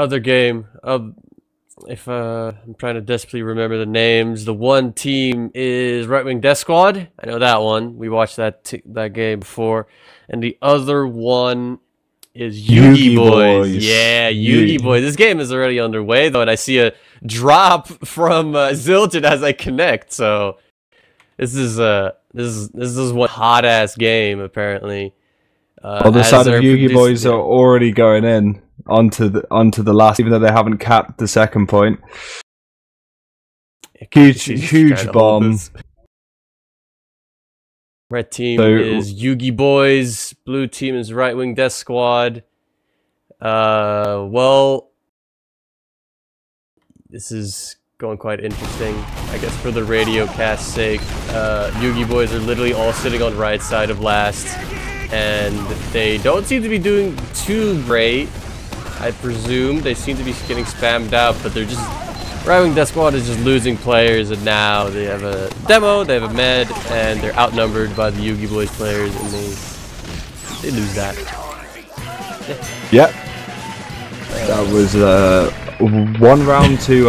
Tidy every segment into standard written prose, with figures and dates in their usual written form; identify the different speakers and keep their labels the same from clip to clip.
Speaker 1: other game. If I'm trying to desperately remember the names. The one team is Right Wing Death Squad. I know that one. We watched that game before. And the other one is YUGIBOYS. Yeah, YUGIBOYS. This game is already underway though, and I see a drop from Zildjian as I connect. So this is one hot ass game apparently.
Speaker 2: On the side of YUGIBOYS are already going in onto the last, even though they haven't capped the second point. Huge bomb.
Speaker 1: Red team is YUGIBOYS. Blue team is Right Wing Death Squad. Well, this is going quite interesting. I guess for the radio cast's sake, YUGIBOYS are literally all sitting on right side of last. And they don't seem to be doing too great. I presume they seem to be getting spammed out, but they're just... Right Wing Death Squad is just losing players, and now they have a demo, they have a med, and they're outnumbered by the YUGIBOYS players, and they lose that.
Speaker 2: Yep. That was 1 round to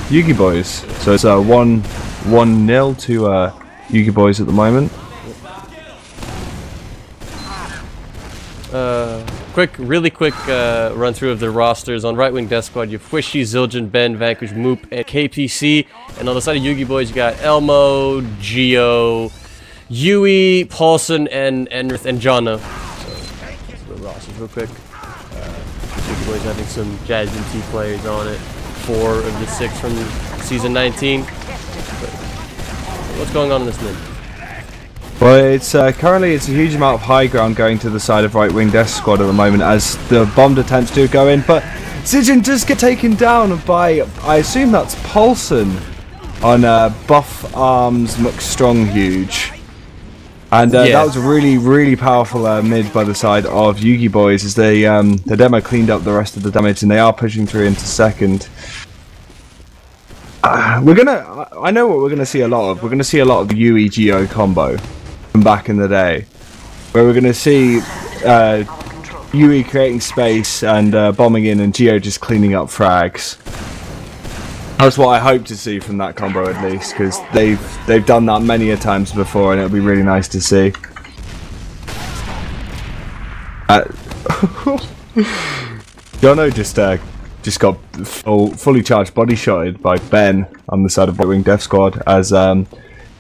Speaker 2: YUGIBOYS. So it's 1-0 to YUGIBOYS at the moment.
Speaker 1: Really quick run through of the rosters. On Right Wing Death Squad, you have Fwishy, Zildjian, Ben, Vanquish, Moop, and KPC. And on the side of YUGIBOYS, you got Elmo, Geo, Yui, Paulson, and Jonna. So the rosters real quick. YUGIBOYS having some Jasmine T players on it. 4 of the 6 from season 19. But what's going on in this mid?
Speaker 2: Well, it's currently it's a huge amount of high ground going to the side of Right Wing Death Squad at the moment as the bombed attempts do go in, but Zildjian does get taken down by, I assume that's Paulson on Buff Arms McStrong Huge. And that was a really powerful mid by the side of YUGIBOYS as they the demo cleaned up the rest of the damage and they are pushing through into second. I know what we're gonna see a lot of. We're gonna see a lot of the Yui Geo combo from back in the day, where we're going to see Yui creating space and bombing in and Geo just cleaning up frags. That's what I hope to see from that combo at least, because they've done that many a times before and it'll be really nice to see. Jono just got fully charged body shotted by Ben on the side of Right Wing Death Squad as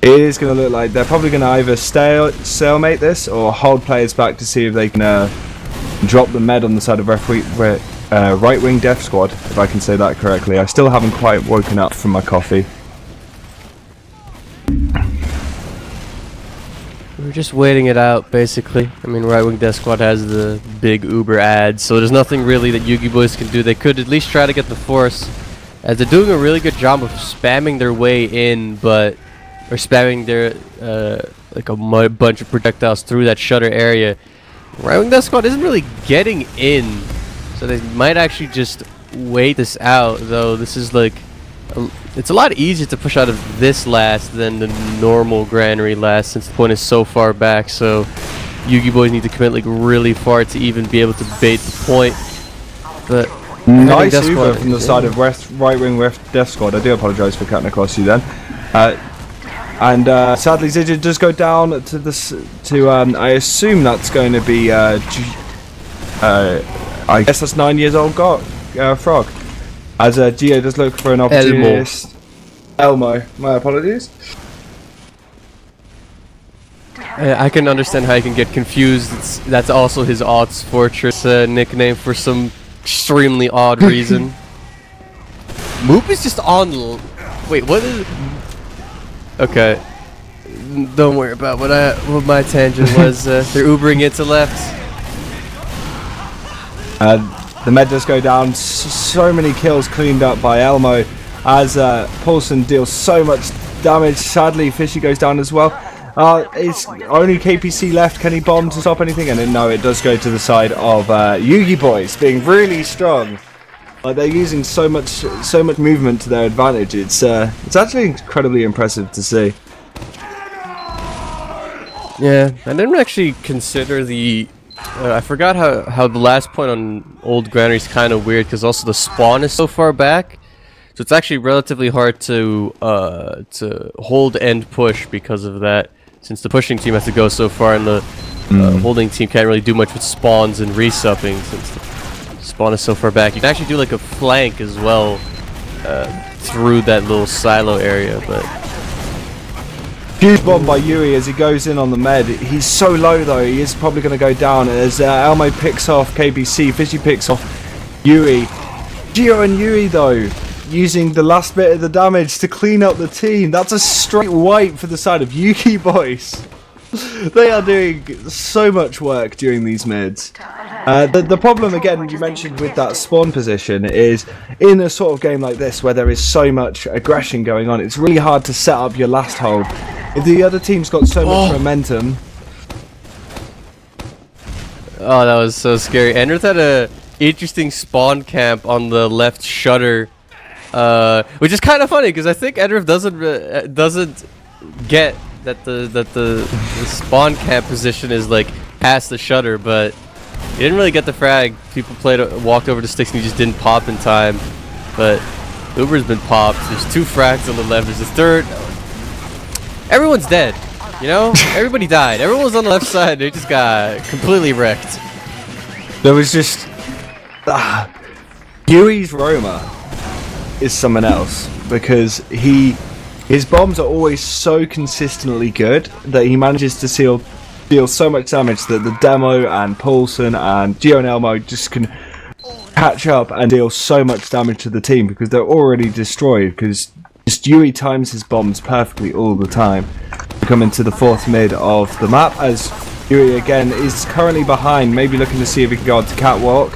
Speaker 2: it is going to look like they're probably going to either stalemate this or hold players back to see if they can drop the med on the side of Right Wing Death Squad, if I can say that correctly. I still haven't quite woken up from my coffee.
Speaker 1: We're just waiting it out, basically. I mean, Right Wing Death Squad has the big Uber ads, so there's nothing really that YUGIBOYS can do. They could at least try to get the force, as they're doing a really good job of spamming their way in, or spamming their like a bunch of projectiles through that shutter area. Right Wing Death Squad isn't really getting in, so they might actually just wait this out. Though this is like, it's a lot easier to push out of this last than the normal granary last, since the point is so far back. So YUGIBOYS need to commit like really far to even be able to bait the point. But
Speaker 2: nice Uber from the side of Right Wing Death Squad. I do apologise for cutting across you then. And sadly, Zildjian does go down to this. I assume that's going to be. I guess that's 9 years old. Frog. As Geo does look for an opportunity. Elmo. My apologies.
Speaker 1: I can understand how you can get confused. That's also his Odds Fortress nickname for some extremely odd reason. Moop is just on. Wait, what is? Okay, don't worry about what my tangent was. They're Ubering it to left.
Speaker 2: The med does go down. So many kills cleaned up by Elmo as Paulson deals so much damage. Sadly, Fishy goes down as well. It's only KPC left. Can he bomb to stop anything? And then, no, it does go to the side of YUGIBOYS being really strong. Like, they're using so much movement to their advantage. It's actually incredibly impressive to see.
Speaker 1: Yeah, I didn't actually consider the I forgot how the last point on old granary is kind of weird because also the spawn is so far back, so it's actually relatively hard to hold and push because of that. Since the pushing team has to go so far, and the holding team can't really do much with spawns and resupping since the spawn is so far back. You can actually do like a flank as well through that little silo area, but.
Speaker 2: Huge bomb by Yui as he goes in on the med. He's so low though, he is probably going to go down as Elmo picks off KBC, Fishy picks off Yui. Gio and Yui though, using the last bit of the damage to clean up the team. That's a straight wipe for the side of YUGIBOYS. They are doing so much work during these mids. The problem again you mentioned with that spawn position is in a sort of game like this where there is so much aggression going on, it's really hard to set up your last hold. If the other team's got so much momentum.
Speaker 1: Oh, that was so scary. Enrith had a interesting spawn camp on the left shutter, which is kind of funny because I think Enrith doesn't get that the spawn camp position is like past the shutter, but he didn't really get the frag. People walked over to sticks and he just didn't pop in time. But Uber's been popped. There's 2 frags on the left. There's a third. Everyone's dead. You know, everybody died. Everyone was on the left side. They just got completely wrecked.
Speaker 2: There was just Yui's Roma is someone else because his bombs are always so consistently good that he manages to deal so much damage that the demo and Paulson and Gio and Elmo just can catch up and deal so much damage to the team because they're already destroyed because just Yui times his bombs perfectly all the time. We come into the 4th mid of the map as Yui again is currently behind, maybe looking to see if he can go on to Catwalk.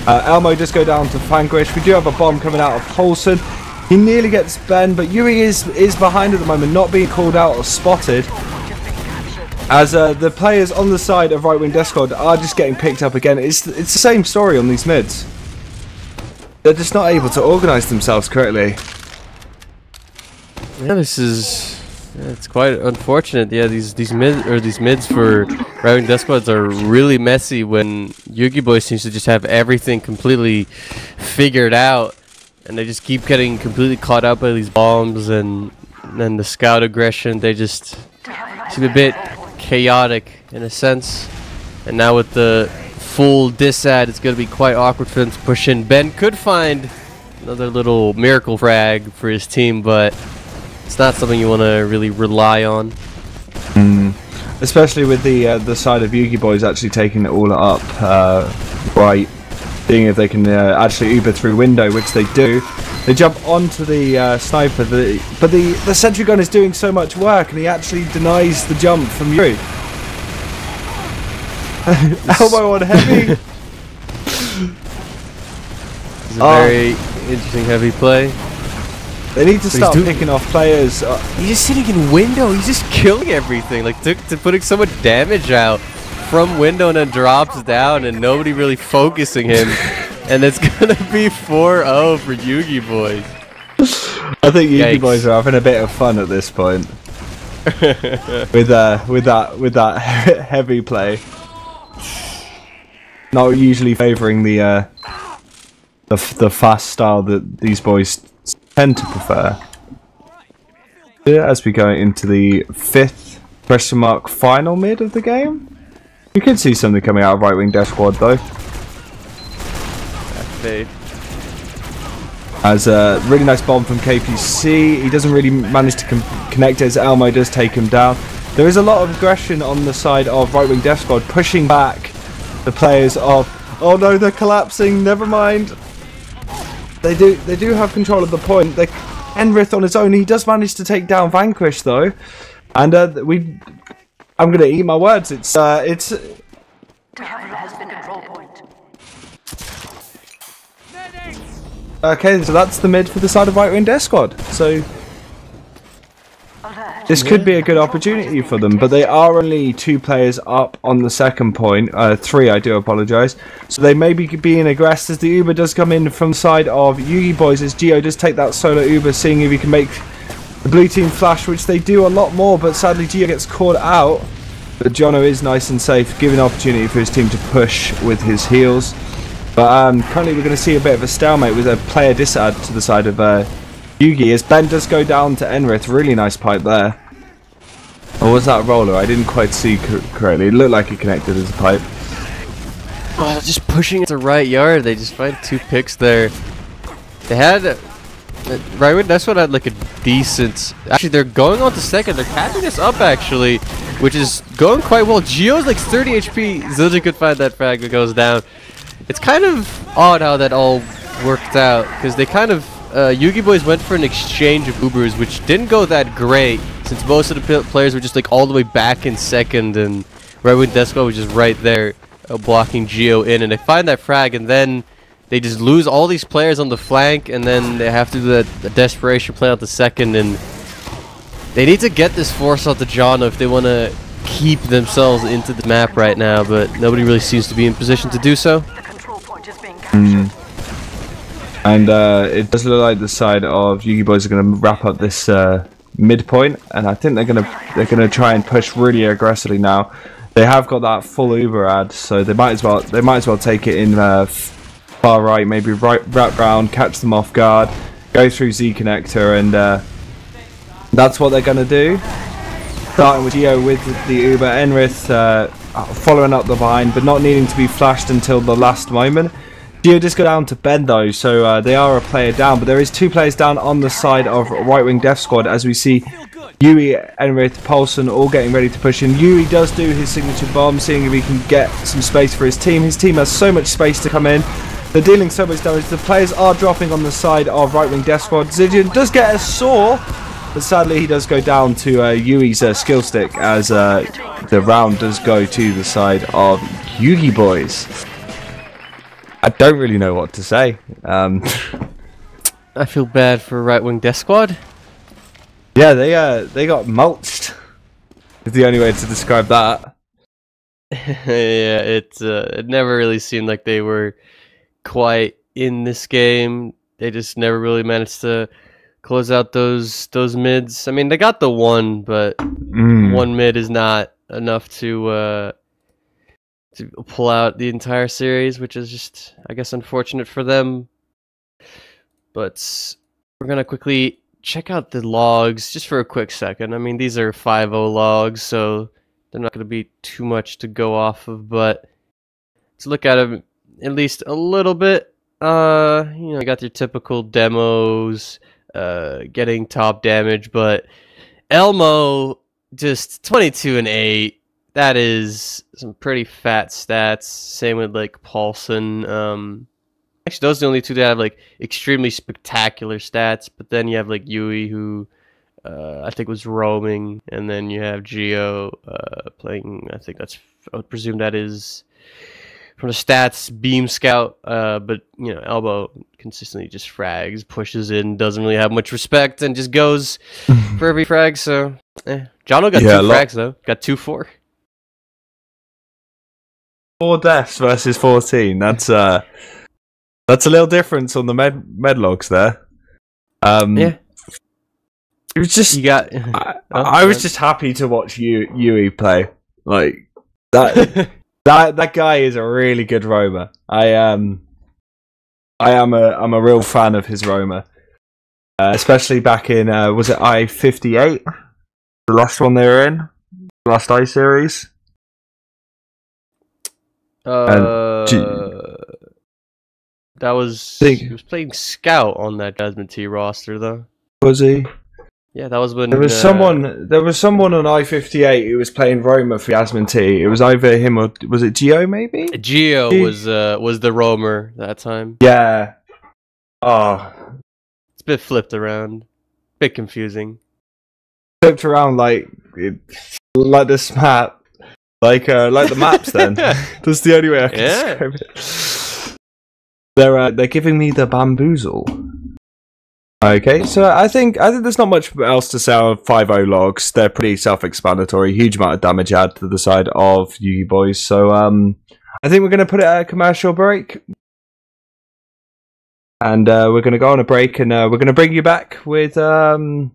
Speaker 2: Elmo does go down to Vanquish. We do have a bomb coming out of Paulson. He nearly gets Ben, but Yui is behind at the moment, not being called out or spotted. As the players on the side of right wing death squad are just getting picked up again. It's the same story on these mids. They're just not able to organise themselves correctly.
Speaker 1: Yeah, it's quite unfortunate. Yeah, these mids for right wing death squads are really messy when YUGIBOYS seems to just have everything completely figured out. And they just keep getting completely caught up by these bombs and then the scout aggression. They just seem a bit chaotic in a sense. And now with the full disad, it's going to be quite awkward for them to push in. Ben could find another little miracle frag for his team, but it's not something you want to really rely on.
Speaker 2: Especially with the side of YUGIBOYS actually taking it all up right. Seeing if they can actually Uber through window, which they do. They jump onto the sniper, but the sentry gun is doing so much work, and he actually denies the jump from Yuri. Elbow on heavy.
Speaker 1: It's a very interesting heavy play.
Speaker 2: They need to start picking off players.
Speaker 1: He's just sitting in window. He's just killing everything. Like to putting so much damage out from window and then drops down and nobody really focusing him. And it's gonna be 4-0 for YUGIBOYS.
Speaker 2: I think YUGIBOYS are having a bit of fun at this point. with that heavy play. Not usually favouring the fast style that these boys tend to prefer. As we go into the 5th final mid of the game. You could see something coming out of right wing death squad though. As a really nice bomb from KPC. He doesn't really manage to connect it as Elmo does take him down. There is a lot of aggression on the side of right wing death squad, pushing back the players of. Oh no, they're collapsing. Never mind. They do have control of the point. Enrith on his own. He does manage to take down Vanquish though, and I'm gonna eat my words. It's. Okay, so that's the mid for the side of right wing death squad. So this could be a good opportunity for them, but they are only 2 players up on the 2nd point. 3, I do apologise. So they may be being aggressed as the Uber does come in from the side of YUGIBOYS as Gio does take that solo Uber, seeing if he can make the blue team flash, which they do a lot more, but sadly Gio gets caught out. But Jono is nice and safe, giving opportunity for his team to push with his heals. But currently we're going to see a bit of a stalemate with a player disad to the side of Yugi, as Ben does go down to Enrith. Really nice pipe there. Or was that a roller? I didn't quite see correctly. It looked like it connected as a pipe.
Speaker 1: Oh, just pushing it to right yard. They just find 2 picks there. They had right. That's what had like a decent. Actually, they're going on to second. They're catching us up actually, which is going quite well. Geo's like 30 HP. Zildjian could find that frag that goes down. It's kind of odd how that all worked out, because they kind of YUGIBOYS went for an exchange of Ubers, which didn't go that great, since most of the players were just like all the way back in second, and RWDS was just right there blocking Geo in, and they find that frag, and then they just lose all these players on the flank, and then they have to do the desperation play out the second, and they need to get this force out to Jono if they want to keep themselves into the map right now, but nobody really seems to be in position to do so.
Speaker 2: And it does look like the side of YUGIBOYS are going to wrap up this midpoint, and I think they're gonna try and push really aggressively now. They have got that full Uber ad, so they might as well take it in far right, maybe wrap round, catch them off guard, go through Z connector, and that's what they're gonna do. Starting with Geo with the Uber, Enrith following up the vine, but not needing to be flashed until the last moment. Geo just go down to Ben though, so they are a player down, but there is 2 players down on the side of Right Wing Death Squad, as we see Yui, Enrith, Paulson all getting ready to push in. Yui does do his signature bomb, seeing if he can get some space for his team. His team has so much space to come in. They're dealing so much damage. The players are dropping on the side of Right Wing Death Squad. Zildjian does get a saw, but sadly he does go down to Yui's skill stick, as the round does go to the side of YUGIBOYS. I don't really know what to say.
Speaker 1: I feel bad for Right Wing Death Squad.
Speaker 2: Yeah, they got mulched. Is the only way to describe that.
Speaker 1: Yeah, it never really seemed like they were quite in this game. They just never really managed to close out those mids. I mean, they got the one, but one mid is not enough to pull out the entire series, which is just, I guess, unfortunate for them. But we're gonna quickly check out the logs just for a quick second. I mean, these are 5-0 logs, so they're not gonna be too much to go off of, but to look at them at least a little bit, you know, you got your typical demos, getting top damage, but Elmo just 22 and 8. That is some pretty fat stats. Same with like Paulson. Actually, those are the only 2 that have like extremely spectacular stats. But then you have like Yui, who I think was roaming, and then you have Geo playing. I think I would presume that is from the stats Beam Scout. But you know, Elbow consistently just frags, pushes in, doesn't really have much respect, and just goes for every frag. So, Jono got 2 frags though. Got 2-4.
Speaker 2: 4 deaths versus 14. That's a little difference on the med logs there.
Speaker 1: Yeah.
Speaker 2: It was just I was just happy to watch Yui play. Like that that guy is a really good roamer. I'm a real fan of his roamer. Especially back in was it I-58? The last one they were in? The last I series?
Speaker 1: That was he was playing Scout on that Jasmine T roster though.
Speaker 2: Was he?
Speaker 1: Yeah, that was when
Speaker 2: there was someone on I-58 who was playing Roma for Jasmine T. It was either him or was it Geo maybe?
Speaker 1: Geo was the roamer that time.
Speaker 2: Yeah. Oh,
Speaker 1: it's a bit flipped around. Bit confusing.
Speaker 2: Flipped around like this map. Like the maps then. That's the only way I can describe it. They're giving me the bamboozle. Okay, so I think there's not much else to say on 5-0 logs. They're pretty self-explanatory. Huge amount of damage add to the side of YUGIBOYS. So I think we're gonna put it at a commercial break. And we're gonna go on a break, and we're gonna bring you back with the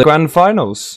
Speaker 2: grand finals.